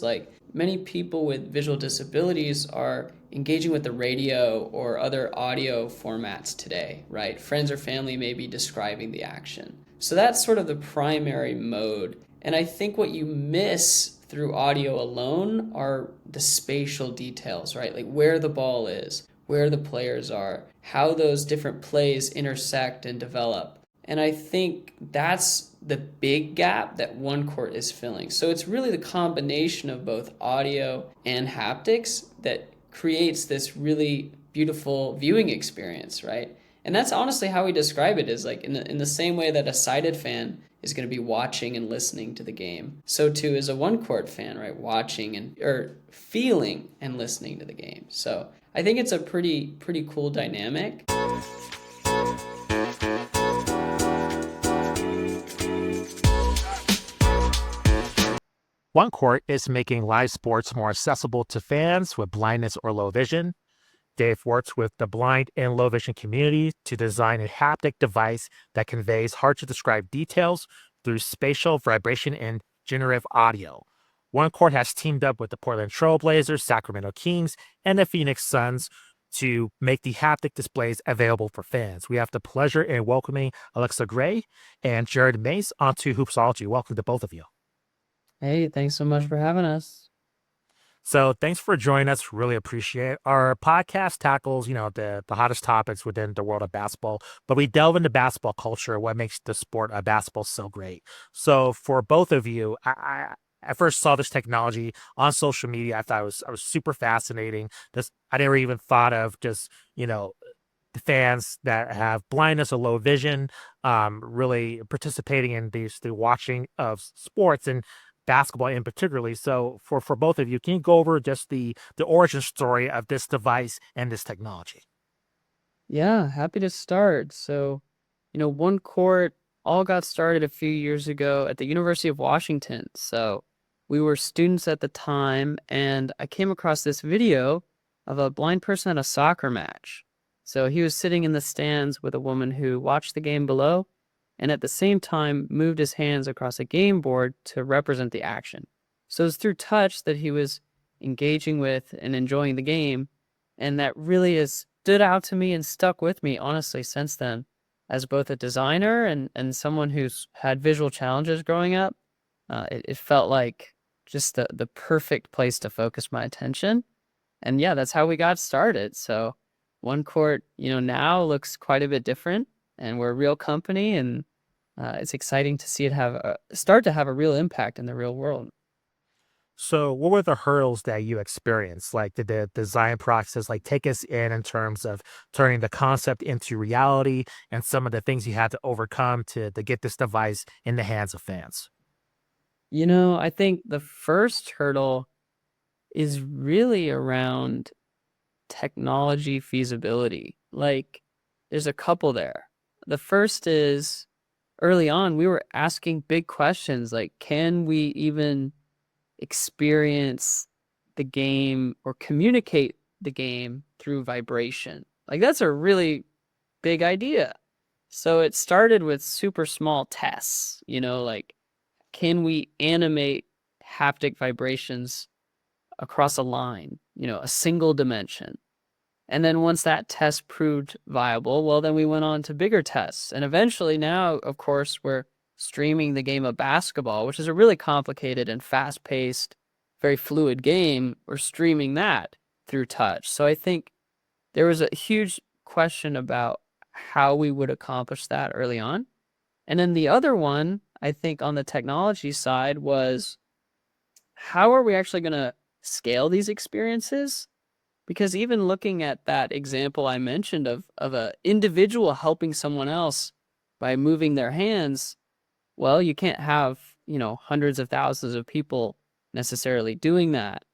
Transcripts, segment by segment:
Like many people with visual disabilities are engaging with the radio or other audio formats today, right? Friends or family may be describing the action. So that's sort of the primary mode. And I think what you miss through audio alone are the spatial details, right? Like where the ball is, where the players are, how those different plays intersect and develop. And I think that's the big gap that OneCourt is filling. So it's really the combination of both audio and haptics that creates this really beautiful viewing experience, right? And that's honestly how we describe it, is like in the same way that a sighted fan is going to be watching and listening to the game, so too is a OneCourt fan, right? Watching and or feeling and listening to the game. So I think it's a pretty cool dynamic. OneCourt is making live sports more accessible to fans with blindness or low vision. They've worked with the blind and low vision community to design a haptic device that conveys hard to describe details through spatial vibration and generative audio. OneCourt has teamed up with the Portland Trailblazers, Sacramento Kings, and the Phoenix Suns to make the haptic displays available for fans. We have the pleasure in welcoming Alexa Garay and Jerred Mace onto Hoopsology. Welcome to both of you. Hey, thanks so much for having us. So thanks for joining us. Really appreciate it. Our podcast tackles, the hottest topics within the world of basketball, but we delve into basketball culture, what makes the sport of basketball so great. So for both of you, I first saw this technology on social media. I thought it was super fascinating. I never even thought of just, the fans that have blindness or low vision, really participating in the watching of sports and basketball in particularly. So for both of you, can you go over just the origin story of this device and this technology? Yeah, happy to start. So, OneCourt all got started a few years ago at the University of Washington. So we were students at the time, and I came across this video of a blind person at a soccer match. So he was sitting in the stands with a woman who watched the game below, and at the same time moved his hands across a game board to represent the action. So it was through touch that he was engaging with and enjoying the game, and that really has stood out to me and stuck with me, honestly, since then, as both a designer and someone who's had visual challenges growing up. It felt like just the perfect place to focus my attention. And yeah, that's how we got started. So OneCourt, now looks quite a bit different, and we're a real company, and it's exciting to see it start to have a real impact in the real world. So what were the hurdles that you experienced? Like, did the design process take us in terms of turning the concept into reality and some of the things you had to overcome to get this device in the hands of fans? I think the first hurdle is really around technology feasibility. Like, there's a couple there. The first is, early on, we were asking big questions like, can we even experience the game or communicate the game through vibration? Like, that's a really big idea. So it started with super small tests, like, can we animate haptic vibrations across a line, a single dimension? And then once that test proved viable, well, then we went on to bigger tests. And eventually now, of course, we're streaming the game of basketball, which is a really complicated and fast-paced, very fluid game. We're streaming that through touch. So I think there was a huge question about how we would accomplish that early on. And then the other one, I think on the technology side, was how are we actually going to scale these experiences? Because even looking at that example I mentioned of an individual helping someone else by moving their hands, well, you can't have, hundreds of thousands of people necessarily doing that.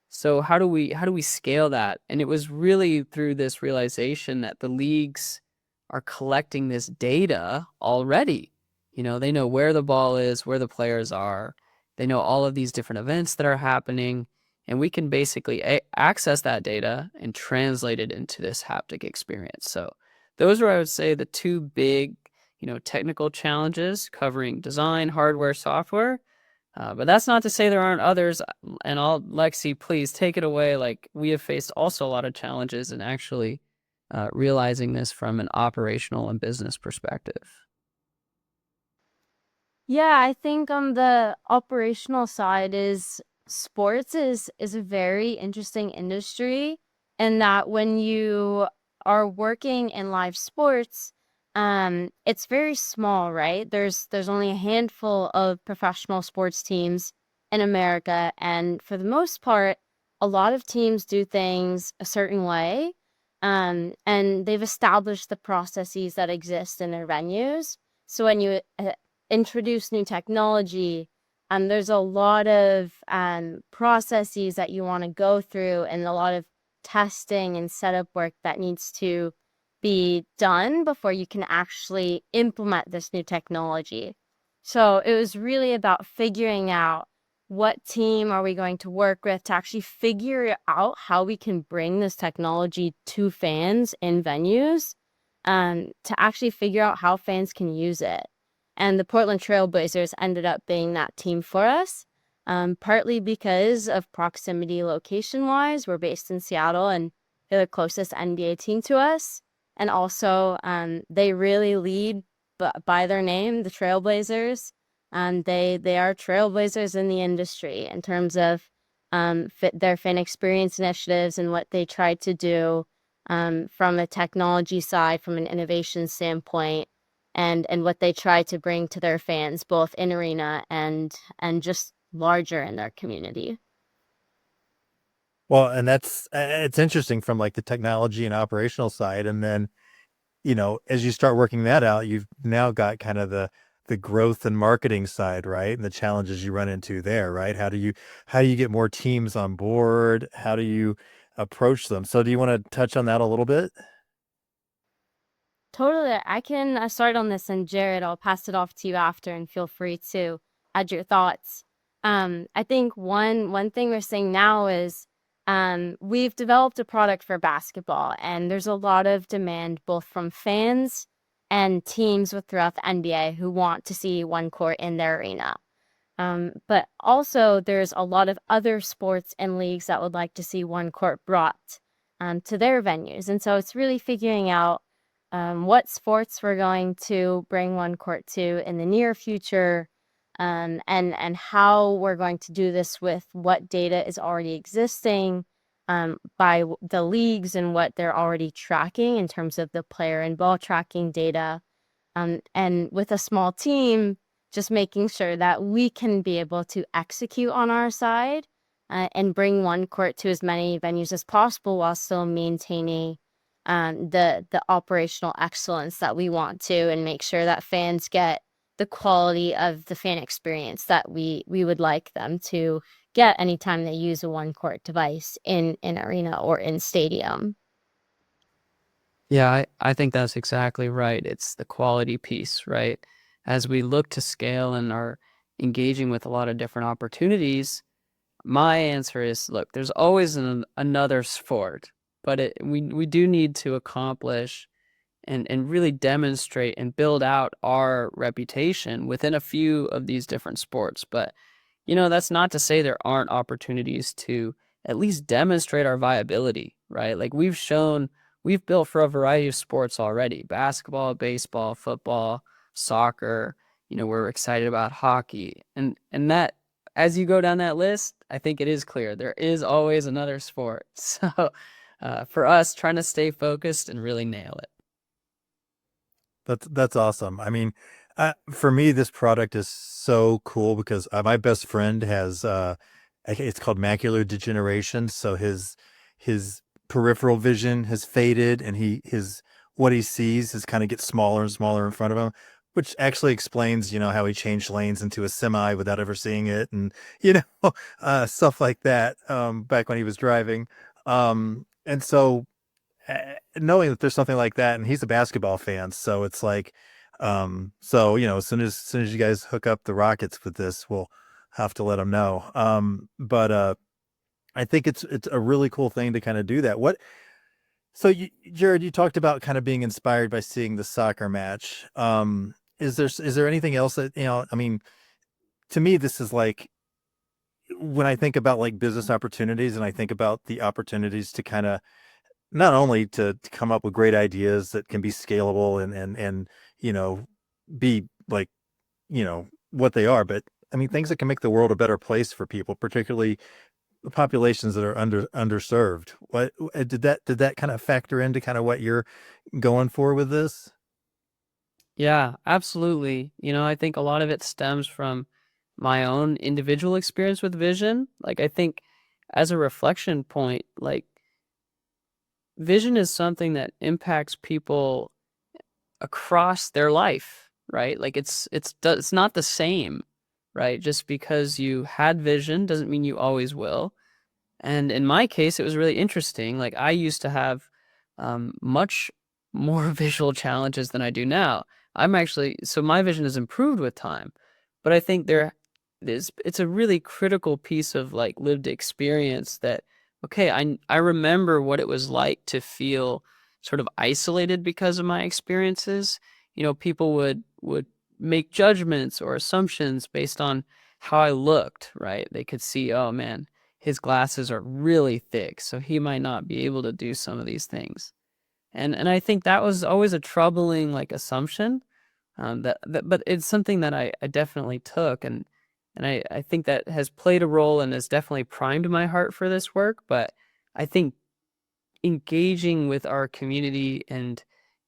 So how do we scale that? And it was really through this realization that the leagues are collecting this data already. They know where the ball is, where the players are. They know all of these different events that are happening. And we can basically access that data and translate it into this haptic experience. So those are, I would say, the two big, technical challenges covering design, hardware, software. But that's not to say there aren't others. And Lexi, please take it away. Like, we have faced also a lot of challenges in actually realizing this from an operational and business perspective. Yeah, I think on the operational side is sports is a very interesting industry, and that when you are working in live sports, it's very small, right? There's only a handful of professional sports teams in America, and for the most part, a lot of teams do things a certain way, and they've established the processes that exist in their venues. So when you introduce new technology, there's a lot of processes that you want to go through and a lot of testing and setup work that needs to be done before you can actually implement this new technology. So it was really about figuring out what team are we going to work with to actually figure out how we can bring this technology to fans in venues, to actually figure out how fans can use it. And the Portland Trailblazers ended up being that team for us, partly because of proximity location-wise. We're based in Seattle, and they're the closest NBA team to us. And also, they really lead by their name, the Trailblazers. They are trailblazers in the industry in terms of their fan experience initiatives and what they try to do from a technology side, from an innovation standpoint, and what they try to bring to their fans, both in arena and just larger in their community. Well, and that's it's interesting from like the technology and operational side, and then as you start working that out, you've now got kind of the growth and marketing side, right? And the challenges you run into there, right? How do you get more teams on board? How do you approach them? So do you want to touch on that a little bit? Totally. I can start on this, and Jerred, I'll pass it off to you after, and feel free to add your thoughts. I think one thing we're seeing now is we've developed a product for basketball, and there's a lot of demand both from fans and teams throughout the NBA who want to see OneCourt in their arena. But also there's a lot of other sports and leagues that would like to see OneCourt brought to their venues. And so it's really figuring out what sports we're going to bring OneCourt to in the near future, and how we're going to do this with what data is already existing by the leagues and what they're already tracking in terms of the player and ball tracking data. And with a small team, just making sure that we can be able to execute on our side and bring OneCourt to as many venues as possible while still maintaining the operational excellence that we want to, and make sure that fans get the quality of the fan experience that we would like them to get anytime they use a OneCourt device in arena or in stadium. Yeah, I think that's exactly right. It's the quality piece, right? As we look to scale and are engaging with a lot of different opportunities, my answer is, look, there's always another sport, but we do need to accomplish and really demonstrate and build out our reputation within a few of these different sports. But, that's not to say there aren't opportunities to at least demonstrate our viability, right? Like, we've built for a variety of sports already: basketball, baseball, football, soccer. We're excited about hockey. And that, as you go down that list, I think it is clear there is always another sport. So for us, trying to stay focused and really nail it. That's awesome. I mean, for me, this product is so cool because my best friend has it's called macular degeneration. So his peripheral vision has faded, and his what he sees is kind of gets smaller and smaller in front of him, which actually explains how he changed lanes into a semi without ever seeing it, and stuff like that. Back when he was driving, and so knowing that there's something like that, and he's a basketball fan, so it's like, so as soon as you guys hook up the Rockets with this, we'll have to let him know. But I think it's a really cool thing to kind of do that. Jerred, you talked about kind of being inspired by seeing the soccer match. Is there anything else that I mean, to me, this is like when I think about like business opportunities and I think about the opportunities to kind of not only to come up with great ideas that can be scalable and you know be like what they are, but I mean things that can make the world a better place for people, particularly the populations that are underserved. What did that kind of factor into kind of what you're going for with this? Yeah, absolutely. I think a lot of it stems from my own individual experience with vision. Like, I think as a reflection point, like, vision is something that impacts people across their life, right? Like, it's not the same, right? Just because you had vision doesn't mean you always will. And in my case, it was really interesting. Like, I used to have much more visual challenges than I do now. So my vision has improved with time, but I think it's a really critical piece of like lived experience that, okay, I remember what it was like to feel sort of isolated because of my experiences. People would make judgments or assumptions based on how I looked, right? They could see, oh man, his glasses are really thick, so he might not be able to do some of these things. And I think that was always a troubling like assumption. But it's something that I definitely took, and I think that has played a role and has definitely primed my heart for this work. But I think engaging with our community and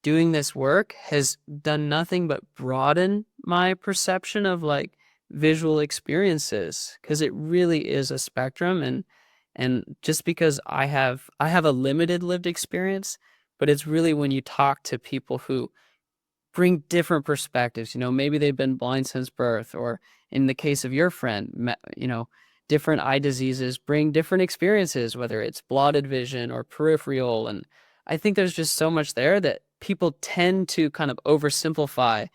doing this work has done nothing but broaden my perception of like visual experiences, because it really is a spectrum. And just because I have a limited lived experience, but it's really when you talk to people who bring different perspectives. Maybe they've been blind since birth, or in the case of your friend, different eye diseases bring different experiences, whether it's blotted vision or peripheral. And I think there's just so much there that people tend to kind of oversimplify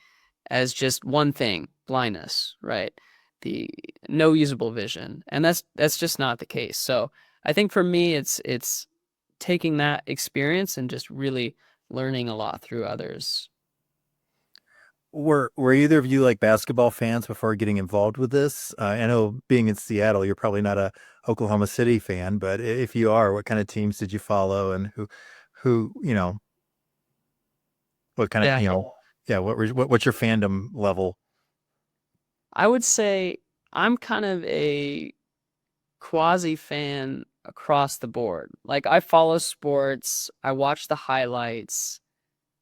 as just one thing, blindness, right? The no usable vision. And that's just not the case. So I think for me, it's taking that experience and just really learning a lot through others. Were either of you like basketball fans before getting involved with this? I know being in Seattle, you're probably not a Oklahoma City fan, but if you are, what kind of teams did you follow, and who, what kind of, Yeah. yeah, what's your fandom level? I would say I'm kind of a quasi fan across the board. Like, I follow sports, I watch the highlights.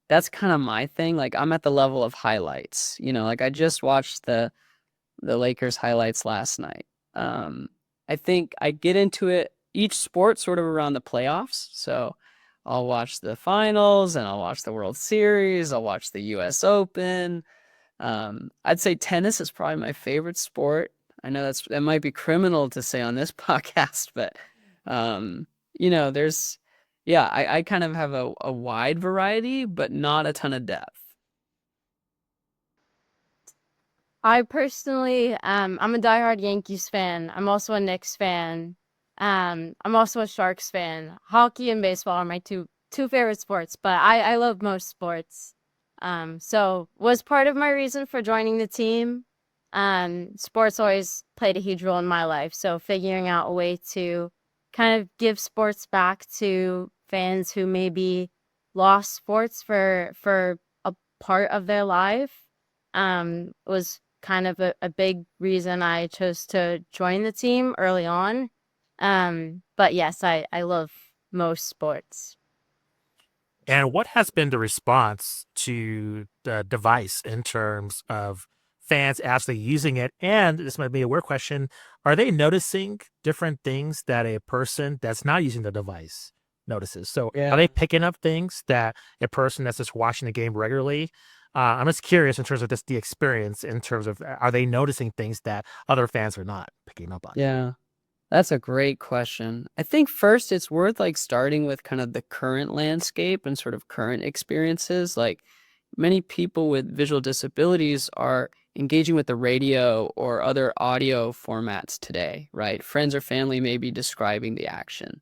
That's kind of my thing. Like, I'm at the level of highlights. Like, I just watched the Lakers highlights last night. I think I get into it each sport sort of around the playoffs. So I'll watch the finals and I'll watch the World Series. I'll watch the US Open. I'd say tennis is probably my favorite sport. I know that might be criminal to say on this podcast, but there's yeah, I kind of have a wide variety, but not a ton of depth. I personally, I'm a diehard Yankees fan. I'm also a Knicks fan. I'm also a Sharks fan. Hockey and baseball are my two favorite sports, but I love most sports. So was part of my reason for joining the team. Sports always played a huge role in my life. So figuring out a way to kind of give sports back to fans who maybe lost sports for a part of their life, was kind of a big reason I chose to join the team early on. But yes, I love most sports. And what has been the response to the device in terms of fans actually using it? And this might be a weird question. Are they noticing different things that a person that's not using the device notices? So are they picking up things that a person that's just watching the game regularly? I'm just curious in terms of the experience, in terms of, are they noticing things that other fans are not picking up on? Yeah. That's a great question. I think first it's worth like starting with kind of the current landscape and sort of current experiences. Like, many people with visual disabilities are engaging with the radio or other audio formats today, right? Friends or family may be describing the action.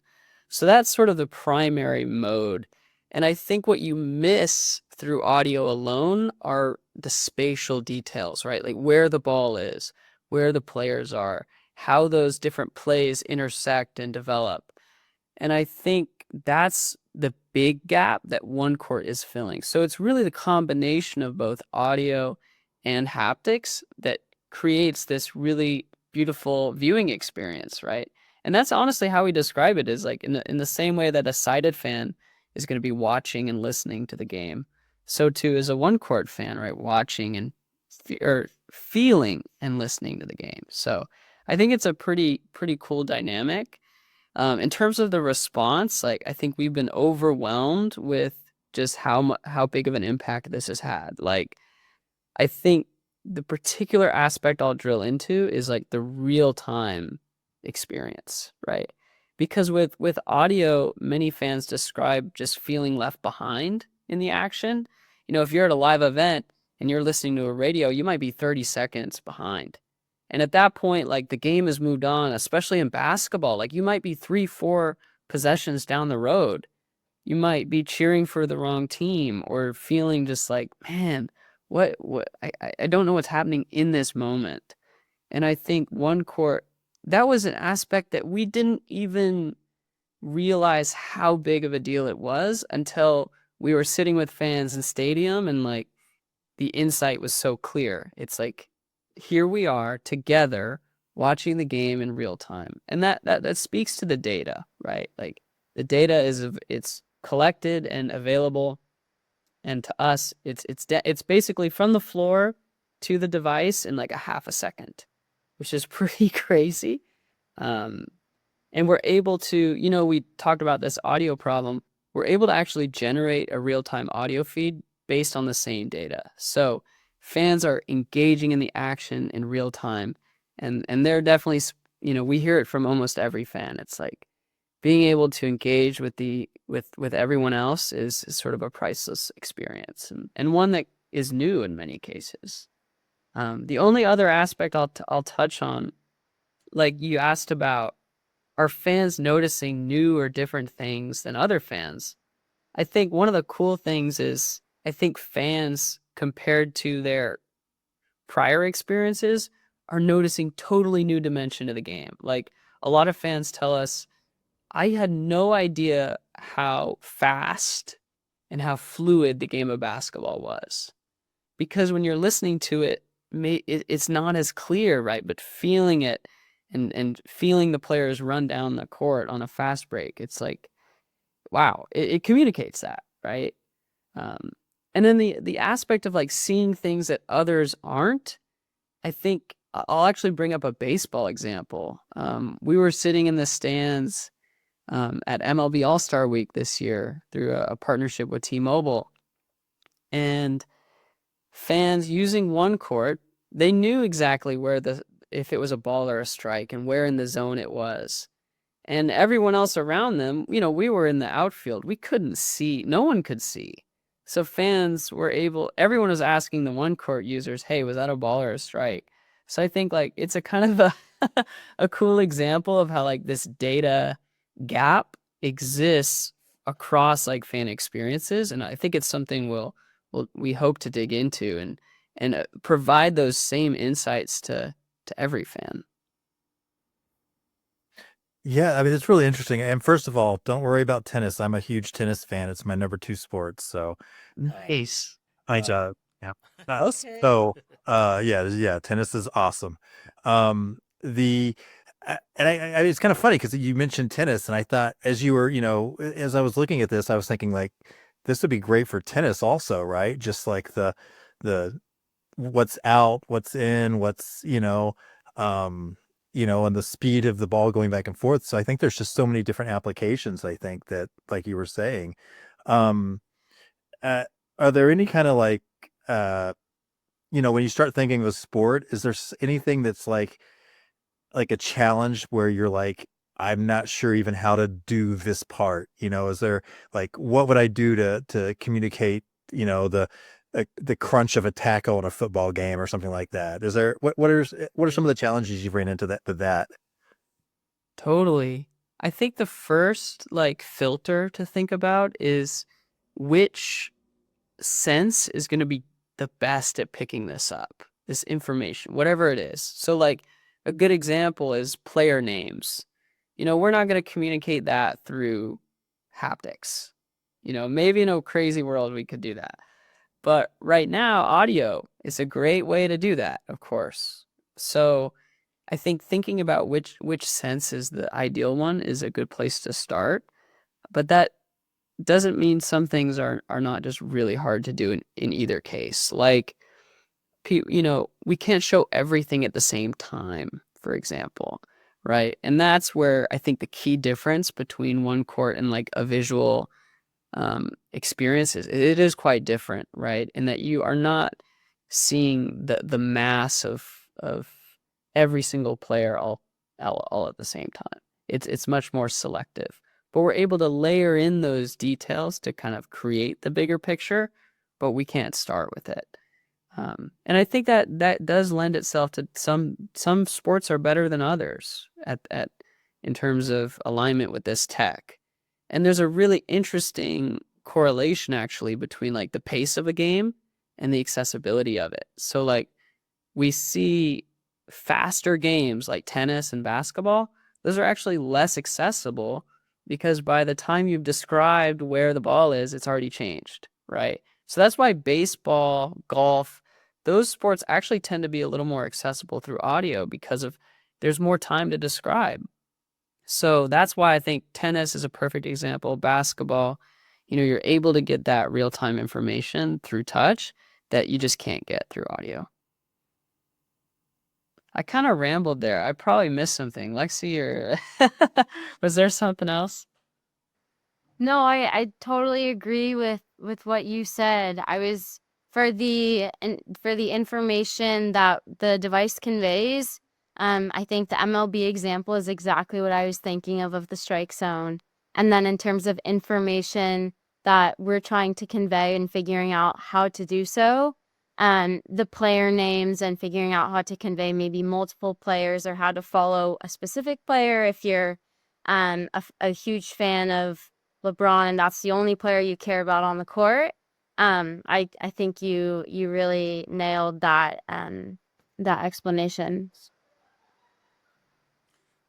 So that's sort of the primary mode. And I think what you miss through audio alone are the spatial details, right? Like where the ball is, where the players are, how those different plays intersect and develop. And I think that's the big gap that OneCourt is filling. So it's really the combination of both audio and haptics that creates this really beautiful viewing experience, right? And that's honestly how we describe it, is like in the same way that a sighted fan is going to be watching and listening to the game, so too is a OneCourt fan, right? Watching and or feeling and listening to the game. So I think it's a pretty cool dynamic. In terms of the response, like I think we've been overwhelmed with just how big of an impact this has had. Like I think the particular aspect I'll drill into is like the real time experience, right? Because with audio, many fans describe just feeling left behind in the action. You know, if you're at a live event and you're listening to a radio, you might be 30 seconds behind. And at that point, like the game has moved on, especially in basketball. Like you might be 3-4 possessions down the road. You might be cheering for the wrong team or feeling just like, man, what I don't know what's happening in this moment. And I think OneCourt, that was an aspect that we didn't even realize how big of a deal it was until we were sitting with fans in stadium and like the insight was so clear. It's like, here we are together watching the game in real time. And that speaks to the data, right? Like the data it's collected and available. And to us, it's basically from the floor to the device in like a half a second, which is pretty crazy. And we're able to, you know, we talked about this audio problem. We're able to actually generate a real-time audio feed based on the same data. So fans are engaging in the action in real time. And they're definitely, you know, we hear it from almost every fan. It's like being able to engage with with everyone else is sort of a priceless experience and one that is new in many cases. The only other aspect I'll touch on, like you asked about, are fans noticing new or different things than other fans? I think one of the cool things is I think fans, compared to their prior experiences, are noticing totally new dimension to the game. Like a lot of fans tell us, I had no idea how fast and how fluid the game of basketball was. Because when you're listening to it, it's not as clear, right? But feeling it and feeling the players run down the court on a fast break, it's like, wow, it communicates that, right? And then the aspect of like seeing things that others aren't, I think I'll actually bring up a baseball example. We were sitting in the stands at MLB All-Star Week this year through a partnership with T-Mobile. And fans using OneCourt, they knew exactly where if it was a ball or a strike and where in the zone it was. And everyone else around them, you know, we were in the outfield. We couldn't see. No one could see. So fans were everyone was asking the OneCourt users, hey, was that a ball or a strike? So I think like it's a kind of a cool example of how like this data gap exists across like fan experiences. And I think it's something we hope to dig into and provide those same insights to every fan. Yeah, I mean, it's really interesting. And first of all, don't worry about tennis. I'm a huge tennis fan. It's my number 2 sport. So Nice. Yeah. So, yeah, tennis is awesome. The and I it's kind of funny because you mentioned tennis, and I thought as you were, you know, as I was looking at this, I was thinking like this would be great for tennis also, right? Just like the what's out, what's in, and the speed of the ball going back and forth. So I think there's just so many different applications. I think that, like you were saying, um, are there any kind of like, when you start thinking of a sport, is there anything that's like a challenge where you're like, I'm not sure even how to do this part? Is there like, what would I do to communicate, the crunch of a tackle in a football game or something like that? Is there, what are some of the challenges you've ran into with that? Totally. I think the first like filter to think about is which sense is going to be the best at picking this up, this information, whatever it is. So like a good example is player names. We're not going to communicate that through haptics. Maybe in a crazy world we could do that. But right now, audio is a great way to do that, of course. So I think thinking about which sense is the ideal one is a good place to start. But that doesn't mean some things are not just really hard to do in either case. Like, we can't show everything at the same time, for example, right? And that's where I think the key difference between OneCourt and like a visual experiences, it is quite different, right? In that you are not seeing the mass of every single player all at the same time. It's much more selective, but we're able to layer in those details to kind of create the bigger picture, but we can't start with it. And I think that does lend itself to some sports are better than others at in terms of alignment with this tech. And there's a really interesting correlation actually between like the pace of a game and the accessibility of it. So like we see faster games like tennis and basketball, those are actually less accessible because by the time you've described where the ball is, it's already changed, right? So that's why baseball, golf, those sports actually tend to be a little more accessible through audio because there's more time to describe. So that's why I think tennis is a perfect example. Basketball, you're able to get that real-time information through touch that you just can't get through audio. I kind of rambled there. I probably missed something. Lexi, or was there something else? No, I totally agree with what you said. I was for the information that the device conveys. I think the MLB example is exactly what I was thinking of the strike zone. And then in terms of information that we're trying to convey and figuring out how to do so, the player names and figuring out how to convey maybe multiple players or how to follow a specific player if you're a huge fan of LeBron and that's the only player you care about on the court. I think you really nailed that explanation.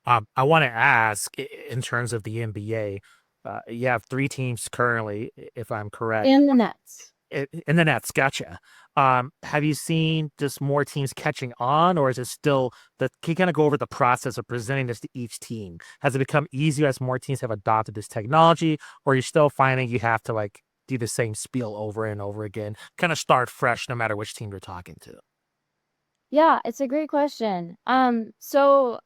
I want to ask in terms of the NBA, you have 3 teams currently, if I'm correct. In the Nets. In the Nets, gotcha. Have you seen just more teams catching on, or is it still can you kind of go over the process of presenting this to each team? Has it become easier as more teams have adopted this technology, or you're still finding you have to like do the same spiel over and over again, kind of start fresh no matter which team you're talking to? Yeah, it's a great question. So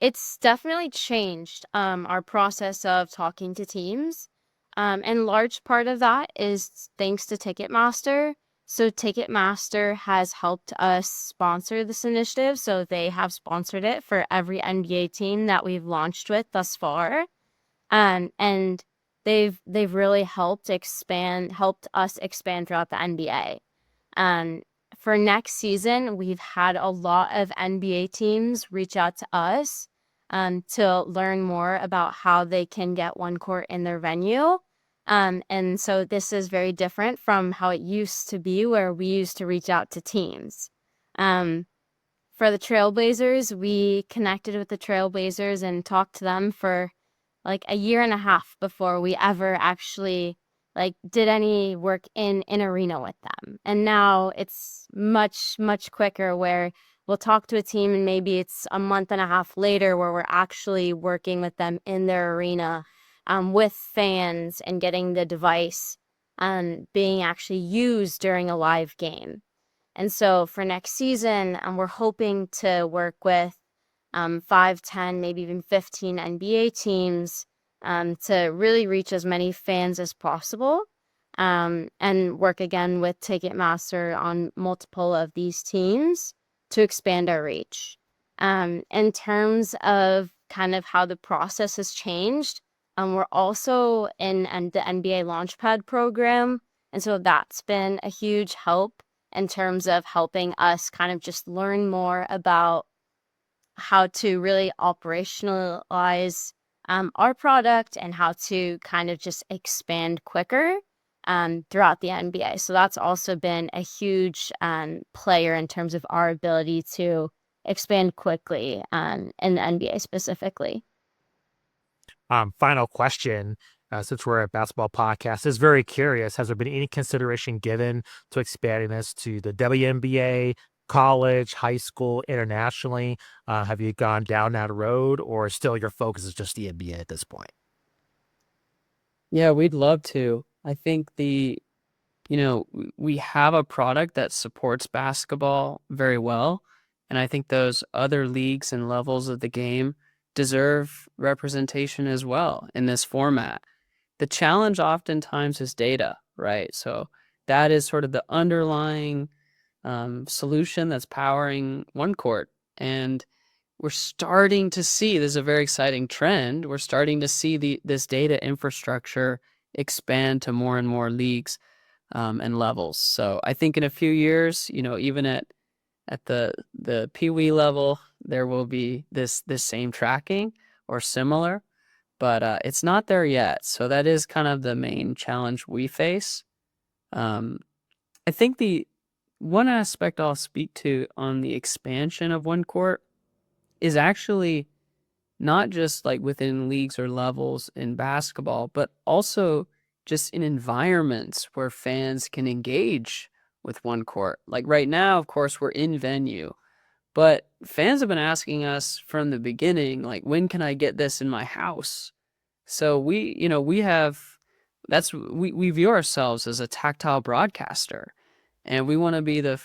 it's definitely changed our process of talking to teams. And large part of that is thanks to Ticketmaster. So Ticketmaster has helped us sponsor this initiative. So they have sponsored it for every NBA team that we've launched with thus far. And they've really helped us expand throughout the NBA. For next season, we've had a lot of NBA teams reach out to us to learn more about how they can get OneCourt in their venue. And so this is very different from how it used to be, where we used to reach out to teams. For the Trailblazers, we connected with the Trailblazers and talked to them for like a year and a half before we ever actually did any work in arena with them. And now it's much quicker, where we'll talk to a team and maybe it's a month and a half later where we're actually working with them in their arena with fans and getting the device being actually used during a live game. And so for next season, we're hoping to work with 5, 10, maybe even 15 NBA teams to really reach as many fans as possible, and work again with Ticketmaster on multiple of these teams to expand our reach. In terms of kind of how the process has changed, we're also in the NBA Launchpad program, and so that's been a huge help in terms of helping us kind of just learn more about how to really operationalize our product and how to kind of just expand quicker throughout the NBA. So that's also been a huge player in terms of our ability to expand quickly in the NBA specifically. Final question, since we're a basketball podcast, is very curious. Has there been any consideration given to expanding this to the WNBA, college, high school, internationally? Have you gone down that road, or still your focus is just the NBA at this point? Yeah, we'd love to. I think we have a product that supports basketball very well. And I think those other leagues and levels of the game deserve representation as well in this format. The challenge oftentimes is data, right? So that is sort of the underlying solution that's powering OneCourt. And we're starting to see, this is a very exciting trend, we're starting to see this data infrastructure expand to more and more leagues and levels. So I think in a few years, even at the Pee Wee level, there will be this same tracking or similar, but it's not there yet. So that is kind of the main challenge we face. I think the one aspect I'll speak to on the expansion of OneCourt is actually not just like within leagues or levels in basketball, but also just in environments where fans can engage with OneCourt. Like right now, of course, we're in venue, but fans have been asking us from the beginning, like, when can I get this in my house? So we view ourselves as a tactile broadcaster, and we want to be to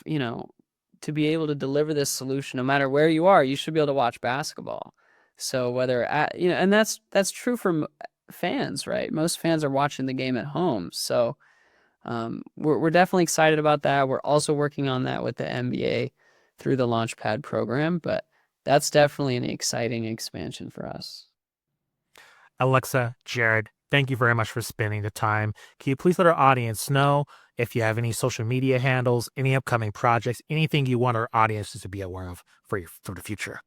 be able to deliver this solution no matter where you are. You should be able to watch basketball. So and that's true for fans, right? Most fans are watching the game at home. So we're definitely excited about that. We're also working on that with the NBA through the Launchpad program, but that's definitely an exciting expansion for us. Alexa, Jerred, thank you very much for spending the time. Can you please let our audience know if you have any social media handles, any upcoming projects, anything you want our audiences to be aware of for the future?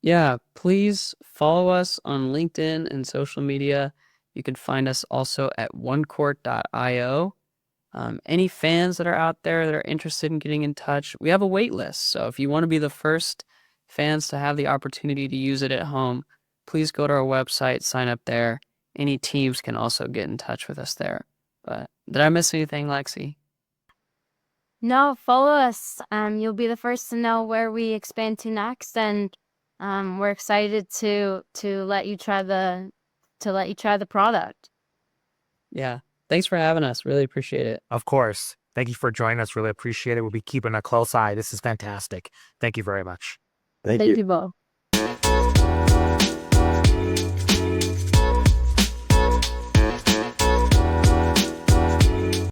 Yeah, please follow us on LinkedIn and social media. You can find us also at OneCourt.io. Any fans that are out there that are interested in getting in touch, we have a wait list. So if you want to be the first fans to have the opportunity to use it at home, please go to our website, sign up there. Any teams can also get in touch with us there. But did I miss anything, Lexi? No, follow us. You'll be the first to know where we expand to next, and we're excited to let you try the product. Yeah. Thanks for having us. Really appreciate it. Of course. Thank you for joining us. Really appreciate it. We'll be keeping a close eye. This is fantastic. Thank you very much. Thank Thank you. you both.